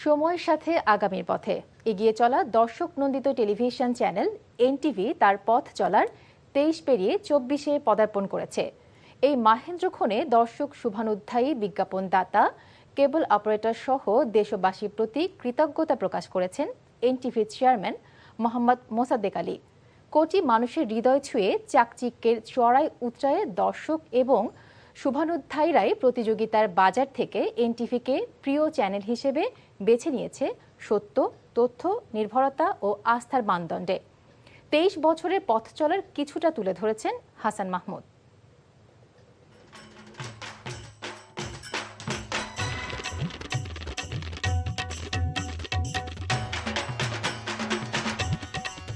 সময়ের সাথে আগামীর পথে এগিয়ে চলা দর্শক নন্দিত টেলিভিশন চ্যানেল এনটিভি তার পথ চলার 23 পেরিয়ে 24-এ পদার্পণ করেছে। এই মাহেন্দ্রক্ষণে দর্শক শুভানুধ্যায়ী বিজ্ঞাপনদাতা কেবল অপারেটর সহ দেশবাসীর প্রতি কৃতজ্ঞতা প্রকাশ করেছেন এনটিভির চেয়ারম্যান মোহাম্মদ মোসাদ্দেক আলী। কোটি মানুষের হৃদয় ছুঁয়ে চাকচিক্যের চড়াই উতরায়ে দর্শক এবং শুভানুধ্যায়ীরাই প্রতিযোগিতার বাজার থেকে এনটিভিকে প্রিয় চ্যানেল হিসেবে বেছে নিয়েছে সত্য, তথ্য, নির্ভরতা ও আস্থার মানদণ্ডে। 23 বছরের পথ চলার কিছুটা তুলে ধরেছেন হাসান মাহমুদ।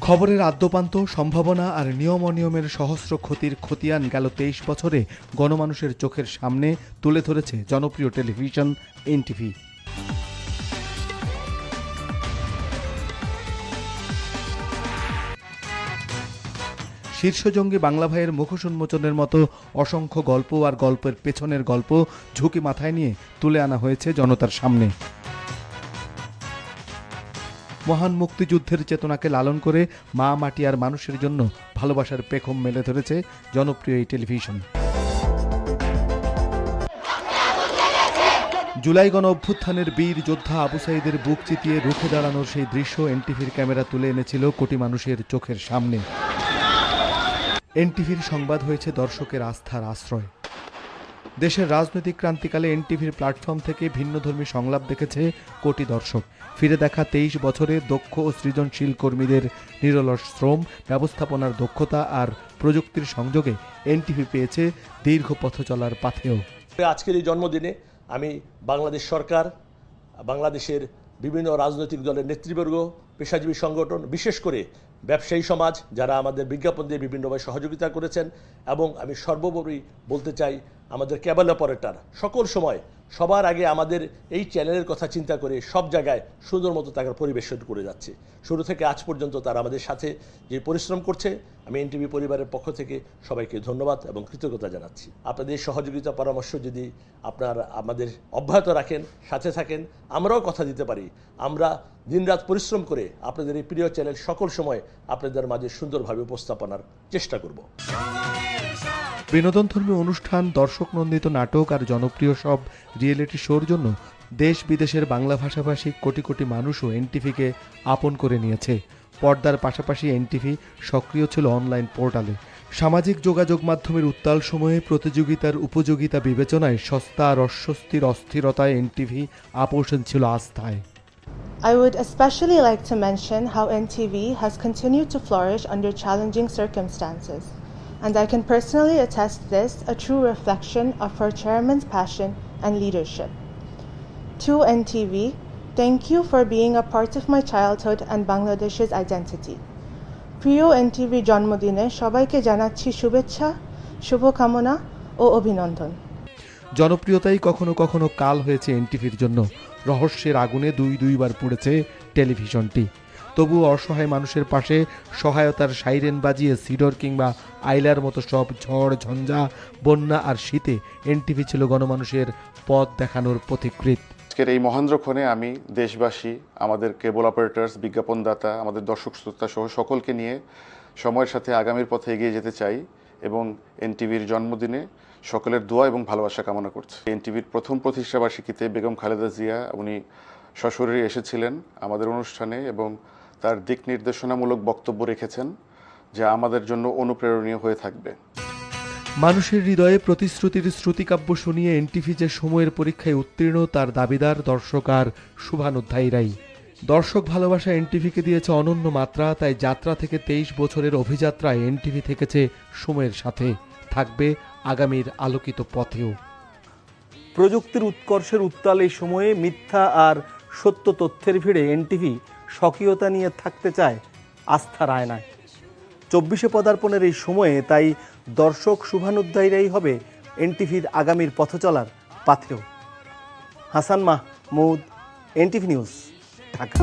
খবরের আদ্যপান্ত, সম্ভাবনা আর নিয়ম অনিয়মের সহস্র ক্ষতির খতিয়ান গেল 23 বছরে গণমানুষের চোখের সামনে তুলে ধরেছে জনপ্রিয় টেলিভিশন এনটিভি। শীর্ষজঙ্গী বাংলা ভাইয়ের মুখোশ উন্মোচনের মতো অসংখ্য গল্প আর গল্পের পেছনের গল্প ঝুঁকি মাথায় নিয়ে তুলে আনা হয়েছে জনতার সামনে। মহান মুক্তিযুদ্ধের চেতনাকে লালন করে মা মাটি আর মানুষের জন্য ভালোবাসার পেখম মেলে ধরেছে জনপ্রিয় এই টেলিভিশন। জুলাই গণ অভ্যুত্থানের বীর যোদ্ধা আবু সাঈদের বুক চিতিয়ে রুখে দাঁড়ানোর সেই দৃশ্য এনটিভির ক্যামেরা তুলে এনেছিল কোটি মানুষের চোখের সামনে। এনটিভির সংবাদ হয়েছে দর্শকের আস্থার আশ্রয়। দেশের রাজনৈতিক ক্রান্তিকালে এনটিভির প্ল্যাটফর্ম থেকে ভিন্নধর্মী সংলাপ দেখেছে কোটি দর্শক। ফিরে দেখা 23 বছরে দক্ষ ও সৃজনশীল কর্মীদের নিরলস শ্রম, ব্যবস্থাপনার দক্ষতা আর প্রযুক্তির সংযোগে এনটিভি পেয়েছে দীর্ঘ পথ চলার পাথেয়। আজকের এই জন্মদিনে আমি বাংলাদেশ সরকার, বাংলাদেশের বিভিন্ন রাজনৈতিক দলের নেতৃবর্গ, পেশাজীবী সংগঠন, বিশেষ করে ব্যবসায়ী সমাজ যারা আমাদের বিজ্ঞাপন দিয়ে বিভিন্নভাবে সহযোগিতা করেছেন, এবং আমি সর্বোপরি বলতে চাই আমাদের কেবল অপারেটর সকল সময় সবার আগে আমাদের এই চ্যানেলের কথা চিন্তা করে সব জায়গায় সুন্দর মতো তারা পরিবেশন করে যাচ্ছে। শুরু থেকে আজ পর্যন্ত তারা আমাদের সাথে যে পরিশ্রম করছে, আমি এনটিভি পরিবারের পক্ষ থেকে সবাইকে ধন্যবাদ এবং কৃতজ্ঞতা জানাচ্ছি। আপনাদের সহযোগিতা পরামর্শ যদি আপনারা আমাদের অব্যাহত রাখেন, সাথে থাকেন, আমরাও কথা দিতে পারি। আমরা দিনরাত পরিশ্রম করে আপনাদের এই প্রিয় চ্যানেল সকল সময় আপনাদের মাঝে সুন্দরভাবে উপস্থাপনার চেষ্টা করব। বিনোদনধর্মী অনুষ্ঠান, দর্শক নন্দিত নাটক আর জনপ্রিয় সব রিয়েলিটি শোর জন্য দেশ বিদেশের বাংলা ভাষাভাষী কোটি কোটি মানুষও এনটিভিকে আপন করে নিয়েছে। পর্দার পাশাপাশি এনটিভি সক্রিয় ছিল অনলাইন পোর্টালে। সামাজিক যোগাযোগ মাধ্যমের উত্তাল সময়ে প্রতিযোগিতার উপযোগিতা বিবেচনায় সস্তা আর অস্বস্তির অস্থিরতায় এনটিভি আপোষণ ছিল আস্থায়। I would especially like to mention how NTV has continued to flourish under challenging circumstances, and I can personally attest this a true reflection of her chairman's passion and leadership. To NTV, thank you for being a part of my childhood and Bangladesh's identity. প্রিয় NTV জন্মদিনে সবাইকে জানাচ্ছি শুভেচ্ছা, শুভকামনা ও অভিনন্দন। জনপ্রিয়তাই কখনো কখনো কাল হয়েছে এনটিভির জন্য। রহস্যের আগুনে দুইবার পুড়েছে টেলিভিশনটি। তবুও অসহায় মানুষের পাশে সহায়তার সাইরেন বাজিয়ে সিডর কিংবা আইলার মতো সব ঝড় ঝঞ্ঝা, বন্যা আর শীতে এনটিভি ছিল গণমানুষের পথ দেখানোর পথিকৃৎ। আজকের এই মহেন্দ্রক্ষণে আমি দেশবাসী, আমাদের কেবল অপারেটরস, বিজ্ঞাপনদাতা, আমাদের দর্শক শ্রোতা সহ সকলকে নিয়ে সময়ের সাথে আগামীর পথে এগিয়ে যেতে চাই এবং এনটিভির জন্মদিনে সকলের দোয়া এবং ভালোবাসা কামনা করছি। এনটিভির প্রথম প্রতিষ্ঠাবার্ষিকীতে বেগম খালেদা জিয়া উনি সশরীরে এসেছিলেন আমাদের অনুষ্ঠানে এবং তার দিক নির্দেশনামূলক বক্তব্য রেখেছেন, যা আমাদের জন্য অনুপ্রেরণীয় হয়ে থাকবে। মানুষের হৃদয়ে প্রতিশ্রুতির শ্রুতিকাব্য শুনিয়ে এনটিভি যে সময়ের পরীক্ষায় উত্তীর্ণ তার দাবিদার দর্শক আর শুভানুধ্যায়ীরাই। দর্শক ভালোবাসা এনটিভিকে দিয়েছে অনন্য মাত্রা, তাই যাত্রা থেকে 23 বছরের অভিযাত্রায় এনটিভি থেকেছে সময়ের সাথে, থাকবে আগামীর আলোকিত পথেও। প্রযুক্তির উৎকর্ষের উত্তাল এই সময়ে মিথ্যা আর সত্য তথ্যের ভিড়ে এনটিভি স্বকীয়তা নিয়ে থাকতে চায় আস্থার আয়নায়। 24-এ পদার্পণের এই সময়ে তাই দর্শক শুভানুধ্যায়ীরাই হবে এনটিভির আগামীর পথ চলার পাথেয়। Hasan Mahmud, NTV news, Dhaka.